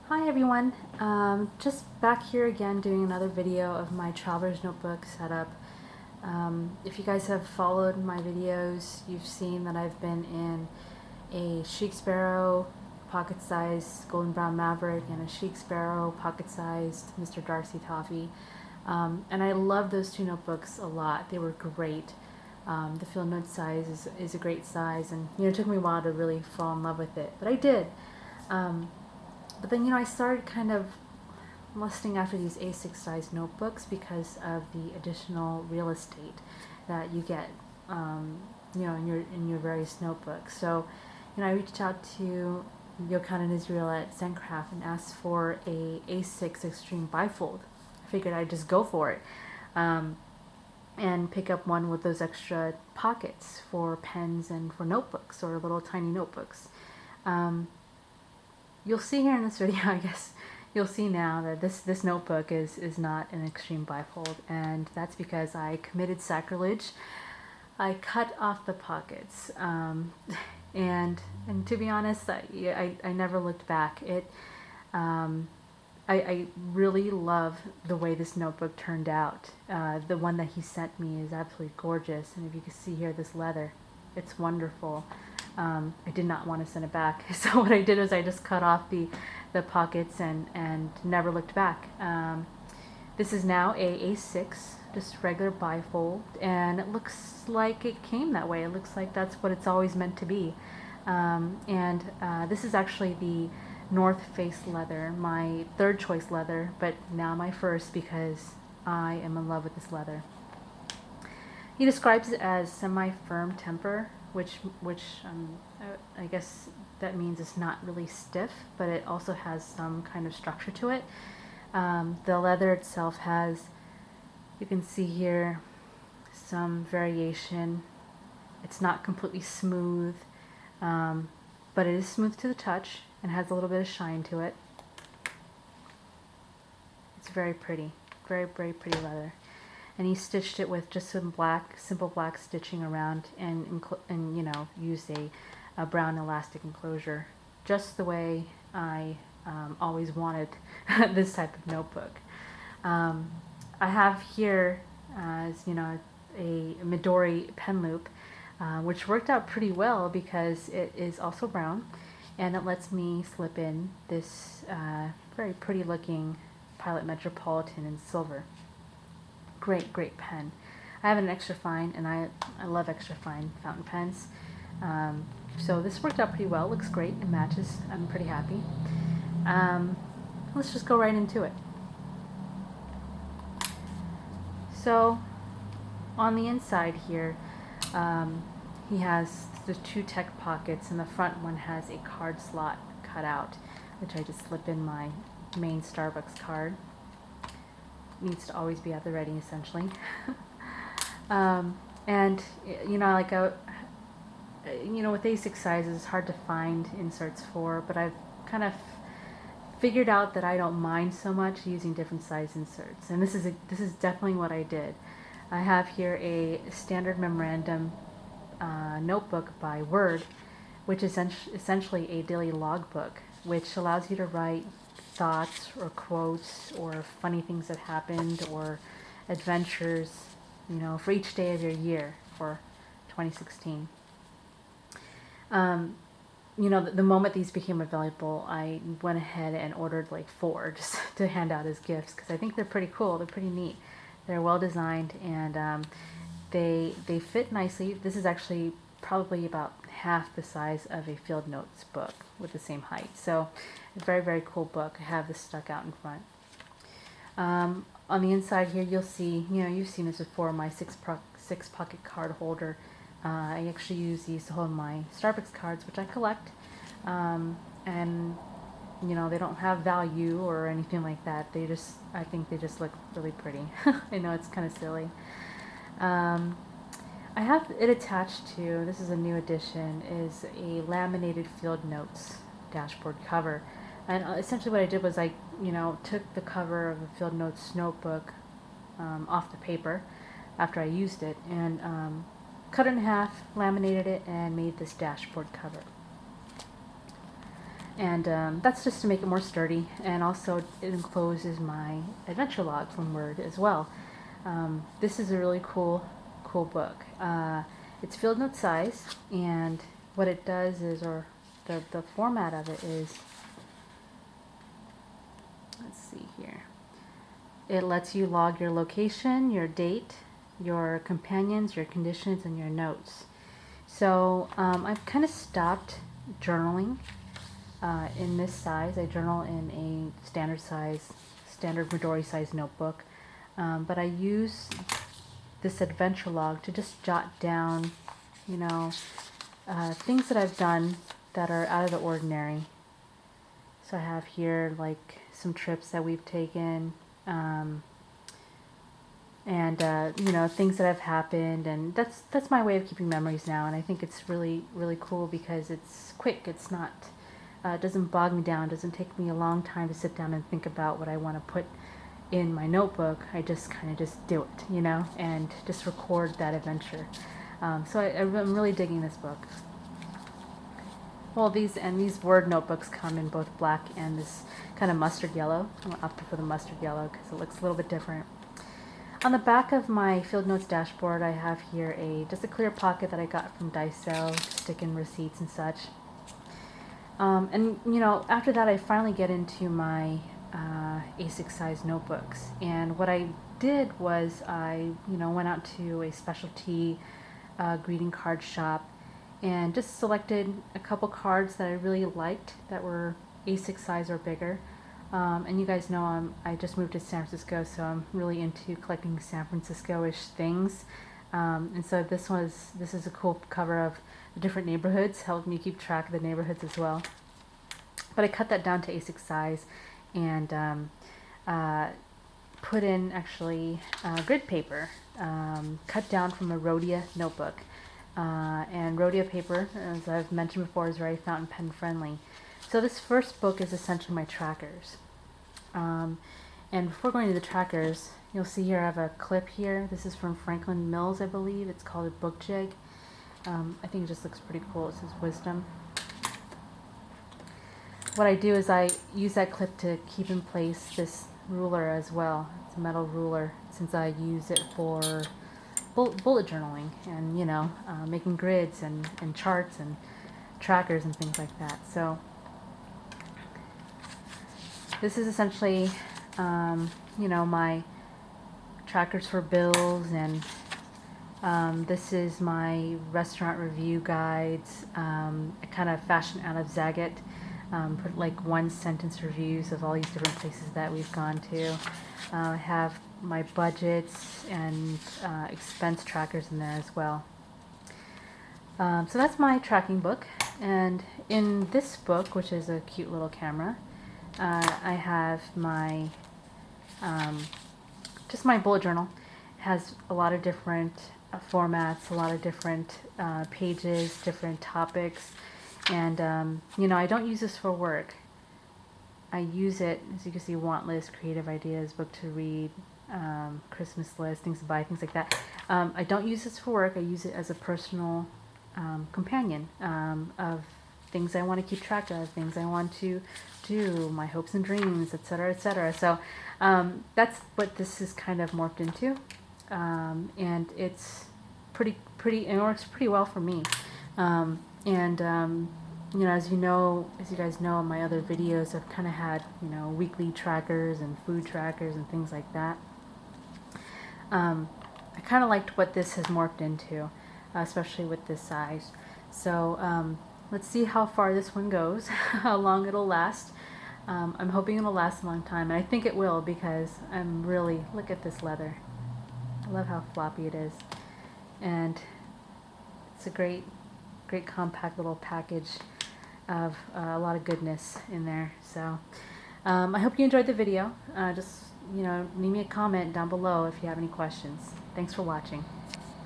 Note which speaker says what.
Speaker 1: Hi everyone, just back here again doing another video of my Traveler's Notebook setup. If you guys have followed my videos, you've seen that I've been in a Chic Sparrow pocket-sized Golden Brown Maverick and a Chic Sparrow pocket-sized Mr. Darcy Toffee. And I love those two notebooks a lot. They were great. The field note size is a great size, and it took me a while to really fall in love with it, but I did. But then, I started kind of lusting after these A6 size notebooks because of the additional real estate that you get, in your various notebooks. So, I reached out to Yokan and Israel at Zenkraft and asked for a A6 Extreme bifold. I figured I'd just go for it. And pick up one with those extra pockets for pens and for notebooks or little tiny notebooks. You'll see here in this video, I guess, you'll see now that this notebook is not an extreme bifold, and that's because I committed sacrilege. I cut off the pockets, and to be honest, I never looked back. I really love the way this notebook turned out. The one that he sent me is absolutely gorgeous, and if you can see here, this leather, it's wonderful. I did not want to send it back, so what I did was I just cut off the pockets and never looked back. This is now a A6, just regular bifold, and it looks like it came that way. It looks like that's what it's always meant to be. This is actually the North Face leather, my third choice leather, but now my first because I am in love with this leather. He describes it as semi-firm temper, which I guess that means it's not really stiff, but it also has some kind of structure to it. The leather itself has, you can see here, some variation. It's not completely smooth, but it is smooth to the touch and has a little bit of shine to it. It's very pretty, very, very pretty leather. And he stitched it with just some simple black stitching around, and used a brown elastic enclosure, just the way I always wanted this type of notebook. I have here, as a Midori pen loop, which worked out pretty well because it is also brown, and it lets me slip in this very pretty looking Pilot Metropolitan in silver. Great pen. I have an extra fine, and I love extra fine fountain pens. So this worked out pretty well. Looks great. It matches. I'm pretty happy. Let's just go right into it. So on the inside here, he has the two tech pockets, and the front one has a card slot cut out, which I just slip in my main Starbucks card. Needs to always be at the ready, essentially. And with A6 sizes, it's hard to find inserts for, but I've kind of figured out that I don't mind so much using different size inserts, and this is definitely what I did. I have here a standard memorandum notebook by Word, which is essentially a daily logbook, which allows you to write thoughts or quotes or funny things that happened or adventures, for each day of your year for 2016. The moment these became available, I went ahead and ordered like 4 just to hand out as gifts, because I think they're pretty cool. They're pretty neat. They're well designed, and they fit nicely. This is actually probably about half the size of a field notes book with the same height. So a very, very cool book. I have this stuck out in front. On the inside here, you'll see, you've seen this before, my six pocket card holder. I actually use these to hold my Starbucks cards, which I collect. And they don't have value or anything like that. I think they just look really pretty. I know it's kind of silly. I have it attached to, this is a new addition, is a laminated field notes dashboard cover. And essentially what I did was I, took the cover of a field notes notebook off the paper after I used it, and cut it in half, laminated it, and made this dashboard cover. And that's just to make it more sturdy, and also it encloses my adventure log from Word as well. This is a really cool book. It's field note size, and what it does is, or the format of it is, let's see here. It lets you log your location, your date, your companions, your conditions, and your notes. So I've kind of stopped journaling in this size. I journal in a standard Midori size notebook, but I use this adventure log to just jot down, you know, things that I've done that are out of the ordinary. So I have here like some trips that we've taken, and you know, things that have happened, and that's my way of keeping memories now. And I think it's really cool because it's quick. It's not it doesn't bog me down. It doesn't take me a long time to sit down and think about what I want to put in my notebook. I just kind of just do it, you know, and just record that adventure. So I'm really digging this book. Well, these Word notebooks come in both black and this kind of mustard yellow. I'm opting for the mustard yellow because it looks a little bit different. On the back of my Field Notes dashboard, I have here just a clear pocket that I got from Daiso to stick in receipts and such. And you know, after that, I finally get into my A6 size notebooks. And what I did was I, you know, went out to a specialty greeting card shop and just selected a couple cards that I really liked that were A6 size or bigger. And you guys know I just moved to San Francisco, so I'm really into collecting San Francisco-ish things. And so this is a cool cover of the different neighborhoods, helped me keep track of the neighborhoods as well. But I cut that down to A6 size and put in actually grid paper, cut down from a Rhodia notebook. And Rhodia paper, as I've mentioned before, is very fountain pen friendly. So this first book is essentially my trackers. And before going to the trackers, you'll see here I have a clip here. This is from Franklin Mills, I believe. It's called a book jig. I think it just looks pretty cool. It says wisdom. What I do is I use that clip to keep in place this ruler as well. It's a metal ruler, since I use it for bullet journaling and, you know, making grids and charts and trackers and things like that. So this is essentially, you know, my trackers for bills, and this is my restaurant review guides. I kind of fashioned out of Zagat, put like 1-sentence reviews of all these different places that we've gone to. I have my budgets and expense trackers in there as well. So that's my tracking book, and in this book, which is a cute little camera, I have my just my bullet journal. It has a lot of different formats, a lot of different pages, different topics, and you know, I don't use this for work. I use it, as you can see, want list, creative ideas, book to read, Christmas list, things to buy, things like that. I don't use this for work. I use it as a personal companion of things I want to keep track of, things I want to do, my hopes and dreams, etc., etc. So that's what this is kind of morphed into, and it's pretty. It works pretty well for me. You know, as you guys know, in my other videos, I've kind of had, you know, weekly trackers and food trackers and things like that. I kind of liked what this has morphed into, especially with this size. So let's see how far this one goes, how long it'll last. I'm hoping it'll last a long time, and I think it will, because I'm really, look at this leather. I love how floppy it is, and it's a great compact little package of a lot of goodness in there. So I hope you enjoyed the video. Just, you know, leave me a comment down below if you have any questions. Thanks for watching.